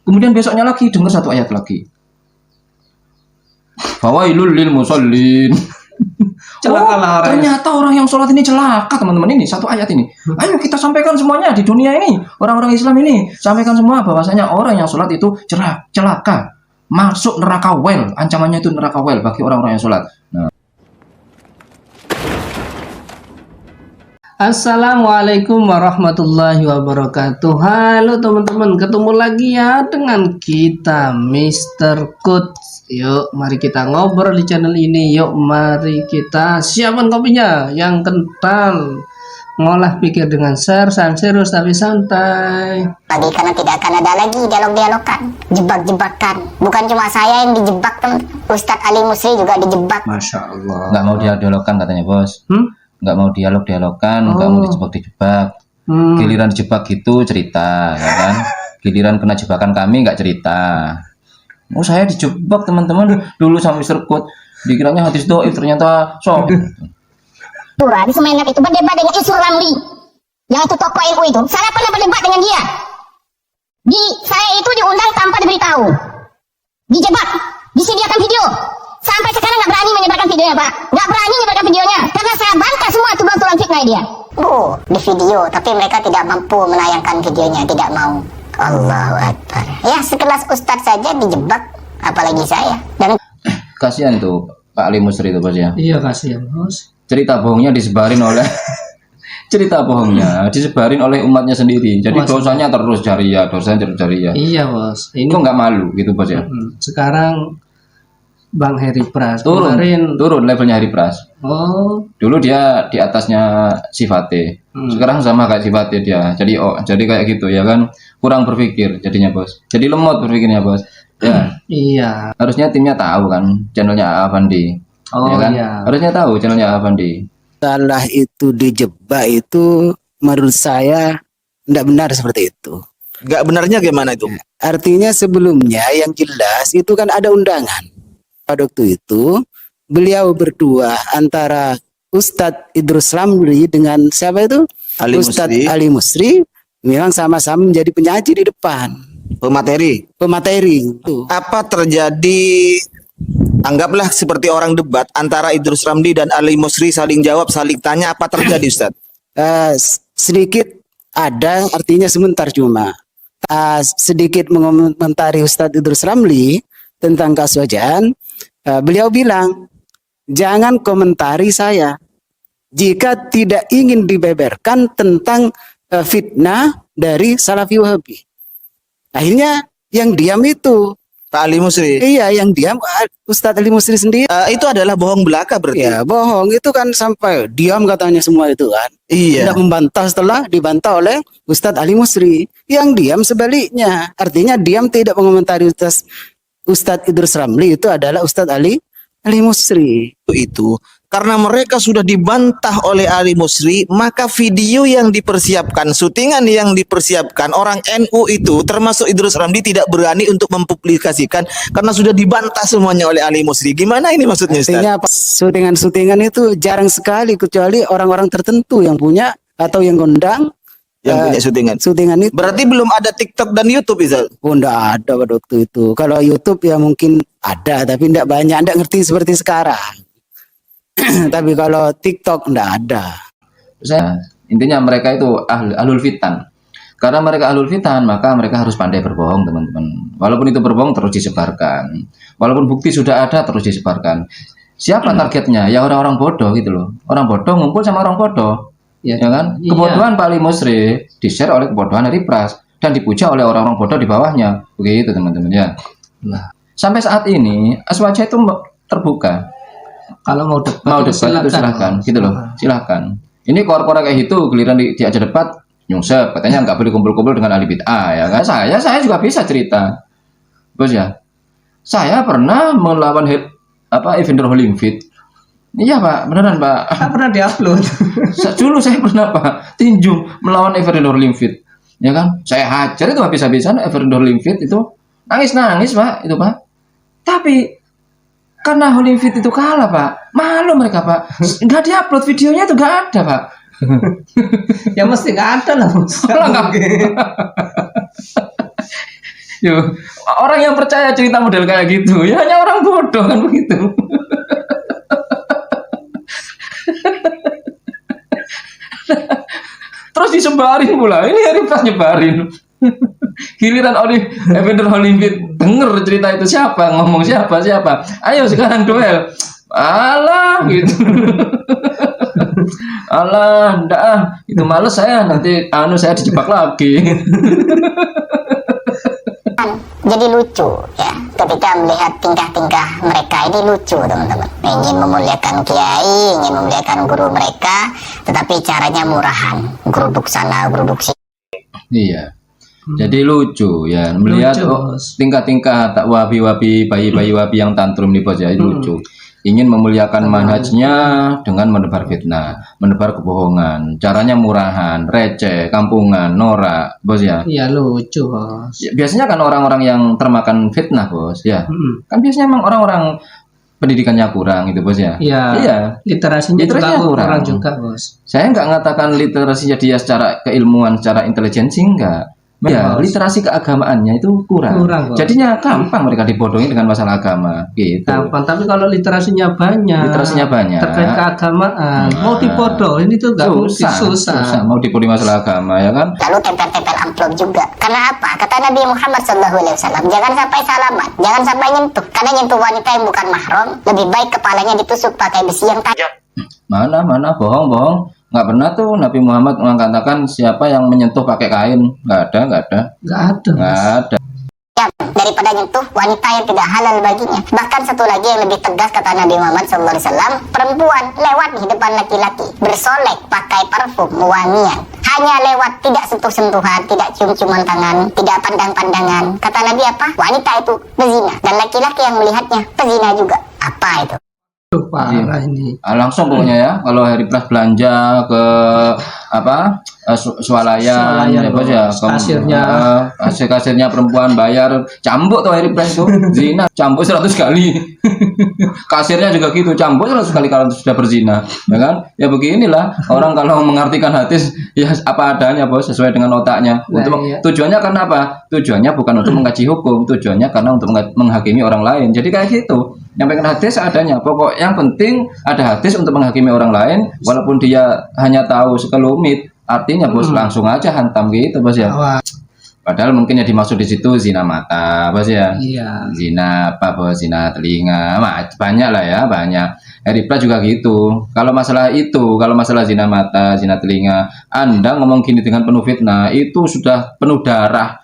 Kemudian besoknya lagi dengar satu ayat lagi. Fawailul lil musallin. Celakalah orang ternyata orang yang sholat ini celaka teman-teman, ini satu ayat ini. Ayo kita sampaikan semuanya di dunia ini, orang-orang Islam ini sampaikan semua bahwasanya orang yang sholat itu celaka, masuk neraka well, ancamannya itu neraka well bagi orang-orang yang sholat. Nah. Assalamualaikum warahmatullahi wabarakatuh. Halo teman-teman, ketemu lagi ya dengan kita Mr. Coach. Yuk mari kita ngobrol di channel ini. Yuk mari kita siapkan kopinya yang kental. Ngolah pikir dengan share, serius tapi santai. Lagi karena tidak akan ada lagi dialog-dialogkan, jebak-jebakan. Bukan cuma saya yang dijebak, Ustadz Ali Musri juga dijebak. Masya Allah. Nggak mau dialogkan katanya bos. Nggak mau dialogkan, nggak mau dijebak-dijebak. Giliran dijebak gitu cerita, ya kan? Giliran kena jebakan kami nggak cerita. Oh saya dijebak teman-teman dulu sama Mr. Kut, dikiranya hadis doib ternyata sok. Di Semenak itu berdebat dengan Isur Ramli, yang itu tokoh NU itu. Saya pernah berdebat dengan dia. Saya itu diundang tanpa diberitahu, dijebak, disediakan video. Sampai sekarang nggak berani menyebarkan videonya, Pak. Nggak berani menyebarkan videonya karena saya bantah semua tulang-tulang fitnah dia. Di video, tapi mereka tidak mampu menayangkan videonya, tidak mau. Allahu Akbar. Ya sekelas Ustadz saja dijebak, apalagi saya. Dan Kasihan tuh Pak Ali Musri itu bos ya. Iya kasihan bos. Cerita bohongnya disebarin oleh disebarin oleh umatnya sendiri. Jadi dosanya terus jariah, dosanya terus jariah. Iya bos. Ini kok nggak malu gitu bos ya? Sekarang Bang Heri Pras turun levelnya Heri Pras. Oh, dulu dia di atasnya Sifate, sekarang sama kayak Sifate dia. Jadi kayak gitu ya kan, kurang berpikir jadinya bos. Jadi lemot berpikirnya bos. Ya. Iya. Harusnya timnya tahu kan channelnya Avandi. Oh ya kan? iya. Harusnya tahu channelnya Avandi. Salah itu dijebak itu menurut saya tidak benar seperti itu. Nggak benarnya gimana itu? Artinya sebelumnya yang jelas itu kan ada undangan. Pada waktu itu beliau berdua antara Ustadz Idrus Ramli dengan siapa itu? Ustadz Ali Musri memang sama-sama menjadi penyaji di depan. Pemateri. Apa terjadi? Anggaplah seperti orang debat antara Idrus Ramli dan Ali Musri, saling jawab, saling tanya, apa terjadi Ustadz? Sedikit ada, artinya sebentar cuma. Sedikit mengomentari Ustadz Idrus Ramli tentang keaswajan. Beliau bilang, jangan komentari saya jika tidak ingin dibeberkan tentang fitnah dari Salafi Wahabi. Akhirnya yang diam itu Pak Ali Musri. Iya, yang diam Ustadz Ali Musri sendiri. Itu adalah bohong belaka berarti. Ya, bohong itu kan sampai diam katanya semua itu kan. Iya. Tidak membantah setelah dibantah oleh Ustadz Ali Musri. Yang diam sebaliknya. Artinya diam tidak mengomentari Ustadz Idrus Ramli itu adalah Ustadz Ali Musri. Itu karena mereka sudah dibantah oleh Ali Musri, maka video yang dipersiapkan, syutingan yang dipersiapkan orang NU itu termasuk Idrus Ramli tidak berani untuk mempublikasikan karena sudah dibantah semuanya oleh Ali Musri. Gimana ini maksudnya Ustaz? Artinya syutingan itu jarang sekali kecuali orang-orang tertentu yang punya atau yang kondang yang punya syutingan itu. Berarti belum ada TikTok dan YouTube Ustaz? Oh, enggak ada pada waktu itu. Kalau YouTube ya mungkin ada, tapi enggak banyak, enggak ngerti seperti sekarang. Tapi kalau TikTok enggak ada. Intinya mereka itu ahlul fitan. Karena mereka ahlul fitan, maka mereka harus pandai berbohong teman-teman. Walaupun itu berbohong terus disebarkan. Walaupun bukti sudah ada terus disebarkan. Siapa targetnya? Ya orang-orang bodoh gitu loh. Orang bodoh ngumpul sama orang bodoh. Ya kan? Iya. Kebodohan Pak Ali Musri di-share oleh kebodohan Heri Pras dan dipuja oleh orang-orang bodoh di bawahnya. Begitu teman-teman ya. Nah, sampai saat ini aswaja itu terbuka. Kalau mau debat, itu silakan gitu loh. Silakan. Ini korporat kayak gitu giliran diajak debat nyungsep katanya nggak boleh kumpul-kumpul dengan ahli bid'ah ya kan. Saya juga bisa cerita. Bos ya. Saya pernah melawan Evander Holyfield. Iya Pak, beneran Pak. tak pernah diupload. Dulu saya pernah Pak tinju melawan Evander Holyfield, ya kan? Saya hajar itu habis-habisan Evander Holyfield itu nangis Pak itu Pak. Tapi karena Holyfield itu kalah Pak, malu mereka Pak. Nggak diupload videonya itu nggak ada Pak. Ya mesti nggak ada lah. Yo, orang yang percaya cerita model kayak gitu, ya hanya orang bodoh kan begitu. Terus disebarin pula, ini hari pas nyebarin. Giliran Evander Holyfield denger cerita itu, siapa ngomong, siapa, ayo sekarang duel, alah gitu. Alah, ndak ah, itu males saya, nanti saya dijebak lagi. Jadi lucu ya ketika melihat tingkah-tingkah mereka ini, lucu teman-teman. Ingin memuliakan kiai, ingin memuliakan guru mereka, tetapi caranya murahan, geruduk sana geruduk sini. Iya. Jadi lucu ya melihat tingkah-tingkah tak wabi-wabi, bayi-bayi wabi yang tantrum nih bos ya, itu lucu. Ingin memuliakan manhajnya dengan menebar fitnah, menebar kebohongan, caranya murahan, receh, kampungan, norak, bos ya. Iya lucu bos. Ya, biasanya kan orang-orang yang termakan fitnah bos ya, kan biasanya memang orang-orang pendidikannya kurang itu bos ya. Iya. Literasinya juga kurang juga bos. Saya nggak mengatakan literasinya dia secara keilmuan, secara intelijensi enggak. Ya, literasi keagamaannya itu kurang. Jadinya gampang mereka dibodohi dengan masalah agama gitu. Gampang, tapi kalau literasinya banyak terkait keagamaan, mau dibodohin itu enggak susah. Mau dibully masalah agama ya kan. Lalu tempel-tempel amplop juga. Karena apa? Kata Nabi Muhammad SAW, jangan sampai salaman, jangan sampai nyentuh. Karena nyentuh wanita yang bukan mahram, lebih baik kepalanya ditusuk pakai besi yang tajam. Mana bohong. Nggak pernah tuh Nabi Muhammad mengatakan siapa yang menyentuh pakai kain. Nggak ada. Daripada nyentuh wanita yang tidak halal baginya. Bahkan satu lagi yang lebih tegas kata Nabi Muhammad SAW, perempuan lewat di depan laki-laki bersolek pakai parfum wangian, hanya lewat, tidak sentuh-sentuhan, tidak cium-ciuman tangan, tidak pandang-pandangan. Kata Nabi apa? Wanita itu pezina, dan laki-laki yang melihatnya pezina juga. Apa itu? Parah ini. Langsung pokoknya ya, kalau hari plus belanja ke swalayan ya bos ya, kasirnya perempuan bayar, cambuk tuh hari plus tuh zina, cambuk 100 kali. Kasirnya juga gitu, cambuk 100 kali kalau sudah berzina, ya kan? Ya beginilah orang kalau mengartikan hadis ya apa adanya bos, sesuai dengan otaknya. Tujuannya karena apa? Tujuannya bukan untuk mengkaji hukum, tujuannya karena untuk menghakimi orang lain. Jadi kayak gitu. Nyampaikan hadis adanya, pokok yang penting ada hadis untuk menghakimi orang lain, walaupun dia hanya tahu sekelumit, artinya bos langsung aja hantam gitu bos ya. Padahal mungkin yang dimaksud di situ zina mata bos ya. Iya. Zina apa bos, zina telinga, banyak lah ya, banyak. Eripla juga gitu. Kalau masalah zina mata, zina telinga, Anda ngomong gini dengan penuh fitnah, itu sudah penuh darah.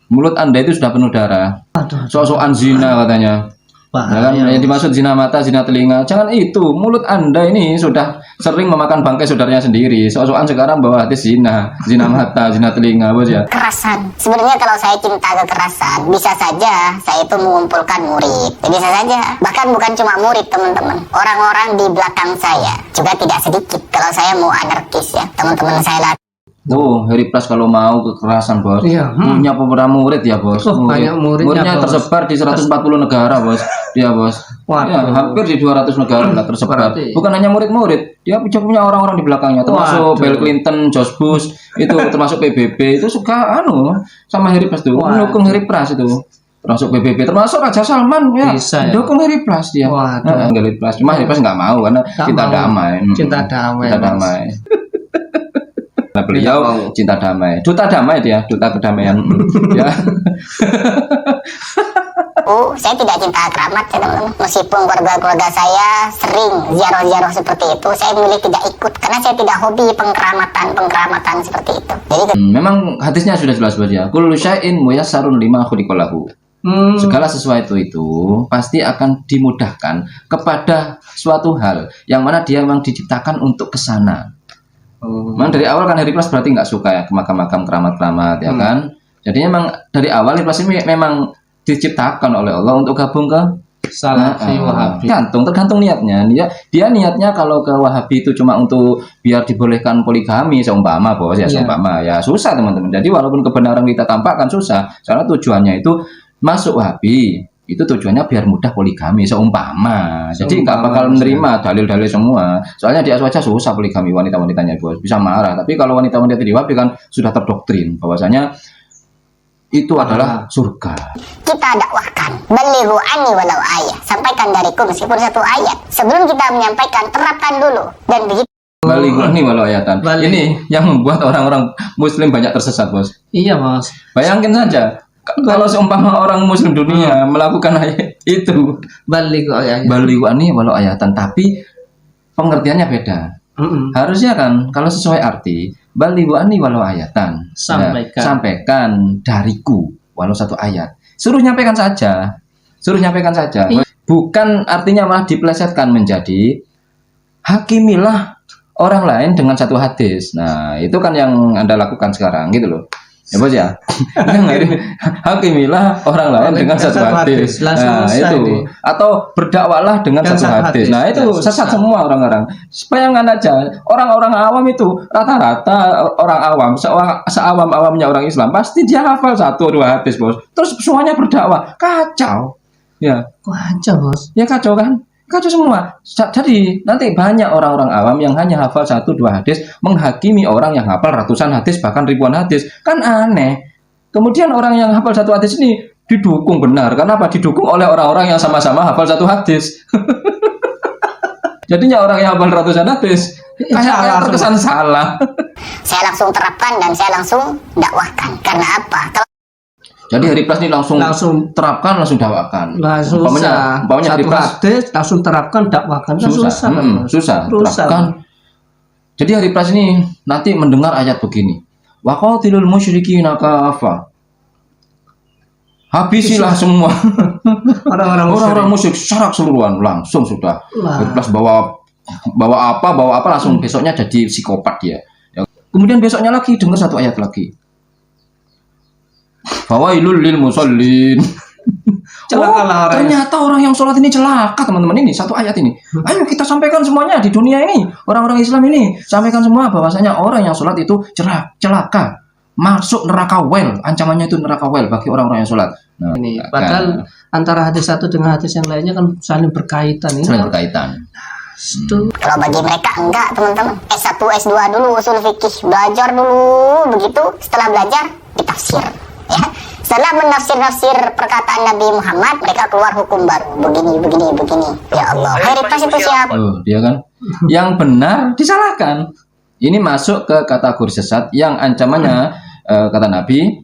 Mulut Anda itu sudah penuh darah. Sok-sokan zina katanya. Ya kan, yang dimaksud zina mata, zina telinga, jangan itu. Mulut Anda ini sudah sering memakan bangkai saudaranya sendiri. Soal-soal sekarang bawa hadis zina mata, zina telinga, bos ya. Kekerasan. Sebenarnya kalau saya cinta kekerasan, bisa saja saya itu mengumpulkan murid. Bisa saja. Bahkan bukan cuma murid teman-teman. Orang-orang di belakang saya juga tidak sedikit. Kalau saya mau anarkis ya, teman-teman saya Heri Plus kalau mau kekerasan bos, punya beberapa murid ya bos. Banyak muridnya bos. Tersebar di 140 negara bos, dia bos. Ya, hampir di 200 negara lah tersebar. Bukan hanya murid-murid, dia punya orang-orang di belakangnya, termasuk Bill Clinton, George Bush, itu termasuk PBB, itu suka sama Heri Plus tuh, mendukung Heri Plus itu. Termasuk PBB, termasuk Raja Salman ya, dukung Heri Plus dia. Heri Plus, cuma Heri Plus nggak mau karena cinta damai. Nah, beliau cinta damai, duta damai dia, duta kedamaian. Ya. Saya tidak cinta keramat ya teman-teman. Meskipun keluarga saya sering ziarah-ziarah seperti itu, saya milih tidak ikut karena saya tidak hobi pengkeramatan seperti itu. Jadi memang hadisnya sudah jelas ya. Kullu syai'in muyassarun lima khuliqalahu. Segala sesuatu itu pasti akan dimudahkan kepada suatu hal yang mana dia memang diciptakan untuk kesana. Memang dari awal kan Heri Plus berarti nggak suka ya ke makam-makam keramat-keramat ya kan. Jadi memang dari awal Heri Plus ini memang diciptakan oleh Allah untuk gabung ke Salafi Wahabi. Tergantung niatnya. Dia niatnya kalau ke Wahabi itu cuma untuk biar dibolehkan poligami seumpama bos ya, seumpama ya susah teman-teman. Jadi walaupun kebenaran kita tampakkan susah, karena tujuannya itu masuk Wahabi. Itu tujuannya biar mudah poligami seumpama. Jadi nggak bakal menerima dalil-dalil semua. Soalnya di Aswaja susah poligami wanita-wanitanya bos, bisa marah. Tapi kalau wanita-wanita di Wahabi kan sudah terdoktrin bahwasanya itu adalah surga. Kita dakwahkan, balighu anni walau ayat, sampaikan dariku meskipun satu ayat. Sebelum kita menyampaikan, terapkan dulu, dan begitu. Balighu anni walau ayatan. Balighu. Ini yang membuat orang-orang muslim banyak tersesat, Bos. Iya, Bos. Bayangin saja kalau seumpama orang muslim dunia melakukan ayat itu, Balighu ayat. balighu anni walau ayatan, tapi pengertiannya beda. Harusnya kan kalau sesuai arti balighu anni walau ayatan, Sampaikan. ya, sampaikan dariku walau satu ayat. Suruh nyampaikan saja. Bukan artinya malah dipelesetkan menjadi hakimilah orang lain dengan satu hadis. Nah, itu kan yang Anda lakukan sekarang gitu loh. Ya Bos ya. Hakimilah orang lain dengan satu hadis. Nah, itu. Atau berdakwalah dengan satu hadis. Nah, itu sesat semua orang-orang. Bayangkan aja, orang-orang awam itu rata-rata orang awam, seawam-awamnya orang Islam pasti dia hafal 1-2 hadis, Bos. Terus semuanya berdakwah. Kacau. Ya. Kacau, Bos. Ya kacau kan? Kacau semua. Jadi nanti banyak orang-orang awam yang hanya hafal 1-2 hadis menghakimi orang yang hafal ratusan hadis bahkan ribuan hadis. Kan aneh. Kemudian orang yang hafal 1 hadis ini didukung benar. Kenapa? Didukung oleh orang-orang yang sama-sama hafal 1 hadis. Jadinya orang yang hafal ratusan hadis kayak terkesan salah. Saya langsung terapkan dan saya langsung dakwahkan. Karena apa? Kalau Jadi Hari Plus ini langsung terapkan, langsung dakwakan. Umpamanya Hari satu Plus hadis langsung terapkan, dakwakan. Kan susah terapkan. Jadi Hari Plus ini nanti mendengar ayat begini. Wa qatilul musyrikina kafah. Habisilah semua orang-orang musyrik secara keseluruhan, langsung sudah. Hari Plus bawa apa langsung besoknya jadi psikopat dia. Ya. Kemudian besoknya lagi dengar 1 ayat lagi. Fawailul lil musallin. Ternyata orang yang sholat ini celaka, teman-teman. Ini 1 ayat ini. Ayo kita sampaikan semuanya di dunia ini. Orang-orang Islam ini sampaikan semua bahwasanya orang yang sholat itu celaka, masuk neraka well. Ancamannya itu neraka well bagi orang-orang yang sholat. Nah, ini padahal antara hadis satu dengan hadis yang lainnya kan saling berkaitan. Saling berkaitan. Kalau bagi mereka enggak, teman-teman. S1, S2 dulu usul fikih, belajar dulu, begitu setelah belajar ditafsir. Ya, setelah menafsir perkataan Nabi Muhammad, mereka keluar hukum baru. Begini. Ya Allah, Hari Plus itu siapa? Dia kan yang benar disalahkan. Ini masuk ke kategori sesat yang ancamannya kata Nabi,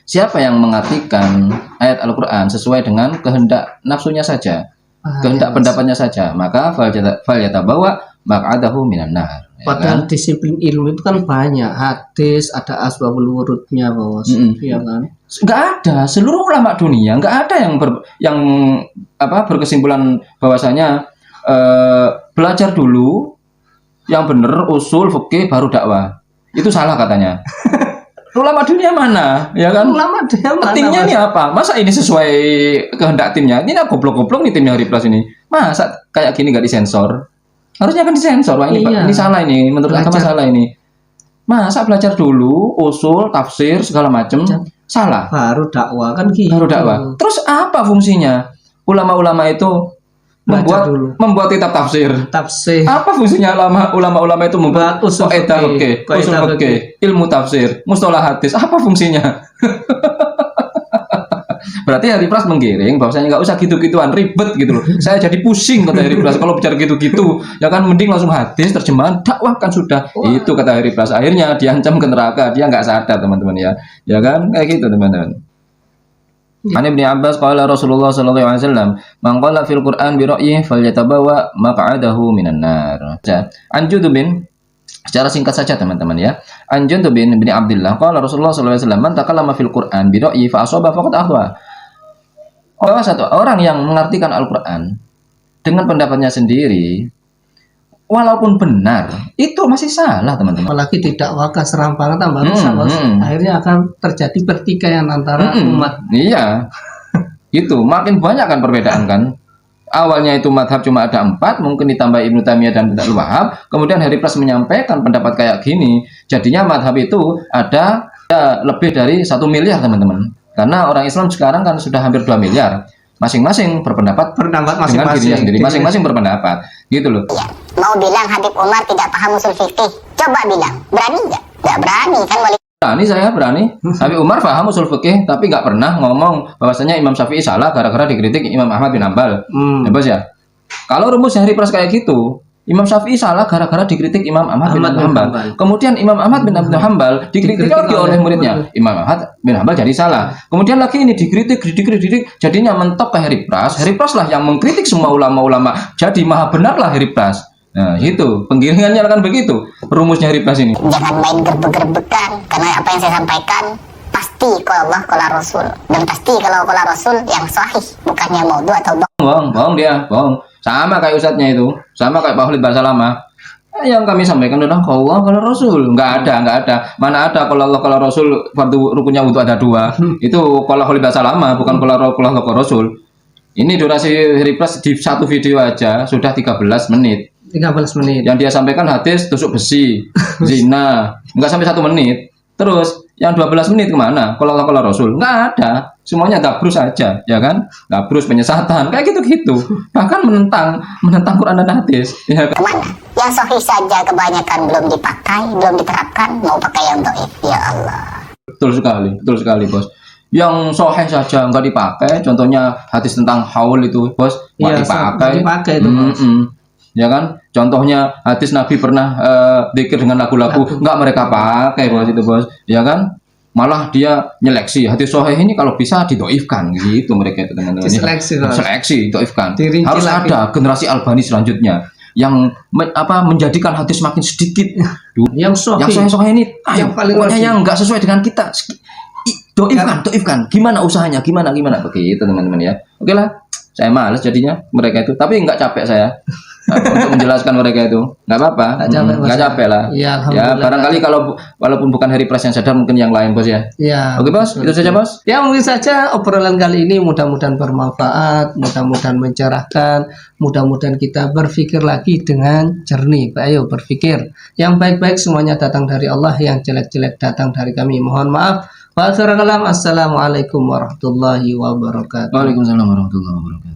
siapa yang mengartikan ayat Al-Quran sesuai dengan kehendak nafsunya saja, kehendak pendapatnya saja, maka falyatabawa maq'adahu minan nar. Padahal disiplin ilmu itu kan banyak, hadis, ada asbabul wurudnya, Bos. Iya kan? Nggak ada, seluruh ulama dunia nggak ada yang berkesimpulan bahwasanya belajar dulu yang benar usul fikih baru dakwah. Itu salah katanya. Ulama dunia mana? Ya kan? Ulama dunia mana? Timnya ini apa? Masa ini sesuai kehendak timnya? Ini goblok-goblok nih timnya Hari Plus ini. Masa kayak gini nggak disensor? Harusnya kan disensor. Wah, ini salah ini. Menurut agama salah ini. Masa belajar dulu usul, tafsir segala macam salah. Baru dakwah kan gitu. Baru dakwah. Terus apa fungsinya? Ulama-ulama itu membuat kitab tafsir. Apa fungsinya ulama-ulama itu membuat usul fikih, ilmu tafsir, mustalah hadis? Apa fungsinya? Berarti Hari Plus menggiring bahwasanya nggak usah gitu-gituan, ribet gitu loh. Saya jadi pusing kata Hari Plus kalau bicara gitu-gitu. Ya kan mending langsung hadis terjemahan dakwahkan sudah. Itu kata Hari Plus. Akhirnya diancam ke neraka, dia nggak sadar teman-teman ya. Ya kan kayak gitu teman-teman. An Ibnu Abbas qala Rasulullah sallallahu alaihi wasallam, "Man qala fil Qur'an bi ra'yihi falyatabawa maq'adahu minan nar." An Jundubin, secara singkat saja teman-teman ya. An Jundubin bin Abdullah qala Rasulullah sallallahu alaihi wasallam, "Man takallama fil Qur'an bi ra'yihi fa asaba faqad akhta." Bahwa satu orang yang mengartikan Al-Qur'an dengan pendapatnya sendiri walaupun benar, itu masih salah teman-teman. Apalagi tidak wakil serampangan tambah rusak, Bos. Akhirnya akan terjadi pertikaian antara umat. Iya, itu makin banyak kan perbedaan kan. Awalnya itu madhab cuma ada 4, mungkin ditambah Ibnu Taimiyah dan Ibnu Wahab. Kemudian Hari Plus menyampaikan pendapat kayak gini. Jadinya madhab itu ada lebih dari 1 miliar teman-teman. Karena orang Islam sekarang kan sudah hampir 2 miliar. Masing-masing berpendapat dengan dirinya sendiri. Masing-masing berpendapat, gitu loh. Ya, mau bilang Habib Umar tidak paham usul fikih, coba bilang, berani nggak? Nggak berani kan. Berani saya berani. Habib Umar paham usul fikih tapi nggak pernah ngomong bahwasanya Imam Syafi'i salah gara-gara dikritik Imam Ahmad bin Hambal. Ya bos ya. Kalau rumus Hari Pras kayak gitu, Imam Syafi'i salah gara-gara dikritik Imam Ahmad bin Hambal. Kemudian Imam Ahmad bin Hambal dikritik lagi oleh muridnya. Imam Ahmad bin Hambal jadi salah. Kemudian lagi ini dikritik, jadinya mentok ke Hari Pras. Hari Pras lah yang mengkritik semua ulama-ulama. Jadi maha benar lah Hari Pras. Nah, itu penggiringannya kan begitu rumusnya Hari Pras ini. Jangan main gerbek-gerbekan, karena apa yang saya sampaikan pasti kalau Allah, kalau Rasul, dan pasti kalau Rasul yang sahih, bukannya maudhu atau Bohong dia, bohong. Sama kayak ustadznya itu, sama kayak Pak Khalid Barsalama. Yang kami sampaikan adalah kalau Allah, kalau Rasul. Nggak ada. Mana ada kalau Allah, kalau Rasul, fardu rukunnya wudhu ada 2. Itu kalau Khalid Barsalama, bukan kalau Allah, kalau Rasul. Ini durasi Hari Pras di satu video aja sudah 13 menit. 13 menit. Yang dia sampaikan hadis tusuk besi, zina, nggak sampai 1 menit. Terus yang 12 menit kemana? Kalau Rasul nggak ada, semuanya dabrus saja, ya kan? Dabrus penyesatan, kayak gitu-gitu. Bahkan menentang Quran dan hadis. Ya kan? kemana? Yang sahih saja kebanyakan belum dipakai, belum diterapkan, mau pakai yang dhaif. Ya Allah. Betul sekali, bos. Yang sahih saja nggak dipakai, contohnya hadis tentang haul itu, bos, nggak dipakai itu, bos. Ya kan, contohnya hadis Nabi pernah dzikir dengan lagu-lagu, nggak mereka pakai bos itu bos, ya kan, malah dia nyeleksi hadis sahih ini kalau bisa didoifkan gitu mereka itu teman-teman. Seleksi doifkan. Harus ada generasi Albani selanjutnya yang menjadikan hadis makin sedikit. Yang sahih ini, yang paling yang nggak sesuai dengan kita, doifkan. Gimana usahanya? Gimana begitu teman-teman ya. Oke lah. Saya malas jadinya mereka itu, tapi nggak capek saya untuk menjelaskan mereka itu, nggak apa-apa, nggak capek lah. Ya barangkali kalau walaupun bukan Hari Pras yang sadar, mungkin yang lain bos ya. Oke bos, itu saja bos. Ya mungkin saja obrolan kali ini mudah-mudahan bermanfaat, mudah-mudahan mencerahkan, mudah-mudahan kita berpikir lagi dengan jernih. Ayo berpikir, yang baik-baik semuanya datang dari Allah, yang jelek-jelek datang dari kami. Mohon maaf. Wassalamualaikum warahmatullahi wabarakatuh. Waalaikumsalam warahmatullahi wabarakatuh.